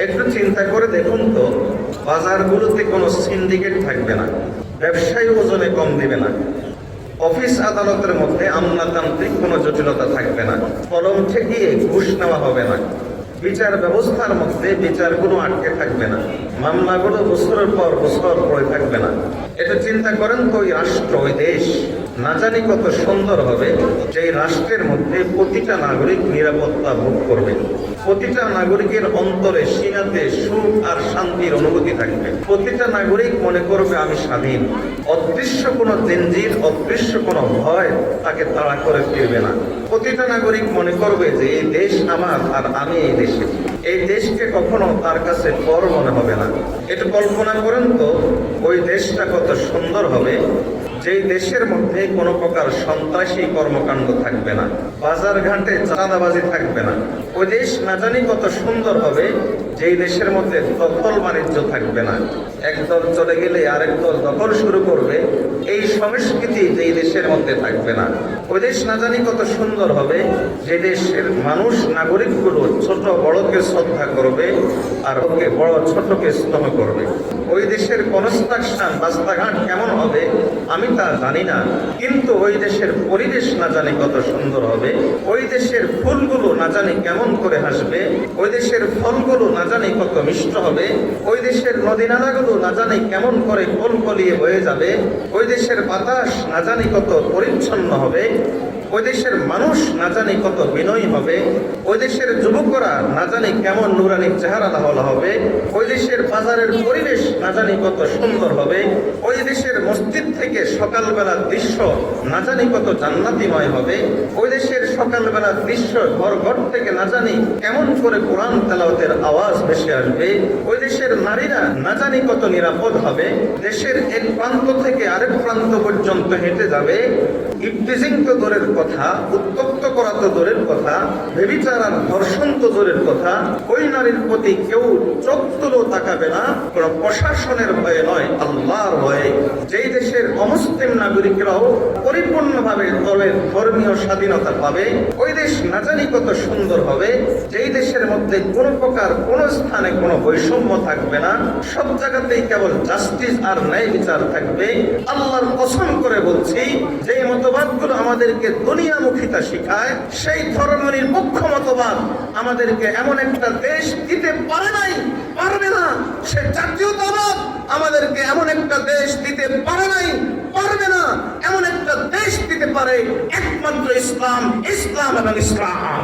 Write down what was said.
একটু চিন্তা করে দেখুন তো, বাজারগুলোতে কোনো সিন্ডিকেট থাকবে না, ব্যবসায়ী ওজনে কম দিবে না, অফিস আদালতের মধ্যে আমলাতান্ত্রিক কোনো জটিলতা থাকবে না, কলম ঠেকিয়ে ঘুষ নেওয়া হবে না, বিচার ব্যবস্থার মধ্যে বিচারগুলো আটকে থাকবে না, মামলাগুলো বছরের পর বছর পড়ে থাকবে না। এটা চিন্তা করেন তো, ওই রাষ্ট্র, ওই দেশ না জানি কত সুন্দর হবে, যেই রাষ্ট্রের মধ্যে প্রতিটা নাগরিক নিরাপত্তা ভোগ করবে, প্রতিটা নাগরিকের অন্তরে সিনাতে সুখ আর শান্তির অনুভূতি থাকবে, প্রতিটা নাগরিক মনে করবে আমি স্বাধীন, অদৃশ্য কোনো জঞ্জির, অদৃশ্য কোনো ভয় তাকে তাড়া করে ফিরবে না। প্রতিটা নাগরিক মনে করবে যে এই দেশ আমার আর আমি এই দেশে, এই দেশকে কখনো তার কাছে পর মনে হবে না। একটু কল্পনা করেন তো, ওই দেশটা কত সুন্দর হবে, যেই দেশের মধ্যে কোনো প্রকার সন্ত্রাসী কর্মকাণ্ড থাকবে না, বাজার ঘাটে চাঁদাবাজি থাকবে না। ওই দেশ না জানি কত সুন্দর হবে, যেই দেশের মধ্যে দখল বাণিজ্য থাকবে না, একদল চলে গেলে আরেক দল দখল শুরু করবে, এই সংস্কৃতি যেই দেশের মধ্যে থাকবে না। ওই দেশ না জানি কত সুন্দর হবে, যে দেশের মানুষ, নাগরিকগুলো ছোট বড়কে শ্রদ্ধা করবে আর ওকে বড় ছোটকে স্নেহ করবে। ওই দেশের কনস্ট্রাকশন, রাস্তাঘাট কেমন হবে আমি তা জানি না, কিন্তু ওই দেশের পরিবেশ না জানি কত সুন্দর হবে, ওই দেশের ফুলগুলো না জানি কেমন করে হাসবে, ওই দেশের ফলগুলো না জানি কত মিষ্ট হবে, ওই দেশের নদী নালাগুলো না জানি কেমন করে কলকলিয়ে বয়ে যাবে, ওই দেশের বাতাস না জানি কত পরিচ্ছন্ন হবে, ওই দেশের মানুষ না জানি কত বিনয়ী হবে, ওই দেশের যুবকরা না জানি কেমন নুরানি চেহারা লাহলা হবে, ওই দেশের বাজারের পরিবেশ না জানি কত সুন্দর হবে, ওই দেশের মসজিদ থেকে সকালবেলার দৃশ্য না জানি কত জান্নাতিময় হবে, ওই দেশের সকালবেলার দৃশ্য ঘর ঘর থেকে না জানি কেমন করে কোরআন তেলাওয়াতের আওয়াজ ভেসে আসবে, ওই দেশের নারীরা না জানি কত নিরাপদ হবে, দেশের এক প্রান্ত থেকে আরেক প্রান্ত পর্যন্ত হেঁটে যাবে, ইফটিজিং তো দূরের কথা, উত্তপ্ত করা তো দূরের কথা, ব্যভিচার আর ধর্ষণ তো দূরের কথা, ওই নারীর প্রতি কেউ চোখ তুলেও তাকাবে না, কোনো প্রশাসনের ভয়ে নয়, আল্লাহর ভয়ে। যেই দেশের অমুসলিম নাগরিকরাও পরিপূর্ণভাবে দলের ধর্মীয় স্বাধীনতা পাবে, ওই দেশ না জানি কত সুন্দর হবে, যেই দেশের মধ্যে কোনো প্রকার কোনো স্থানে কোনো বৈষম্য থাকবে না, সব জায়গাতেই কেবল জাস্টিস আর ন্যায় বিচার থাকবে। আল্লাহর কসম করে বলছি, যেই মতবাদগুলো আমাদেরকে দুনিয়ামুখিতা শিখায়, সেই ধর্মনিরপেক্ষ মতবাদ আমাদেরকে এমন একটা দেশ দিতে পারে নাই, পারবে না। সে জাতীয়তাবাদ আমাদেরকে এমন একটা দেশ দিতে পারে নাই, পারবে না। এমন একটা দেশ দিতে পারে একমাত্র ইসলাম, ইসলাম এবং ইসলাম।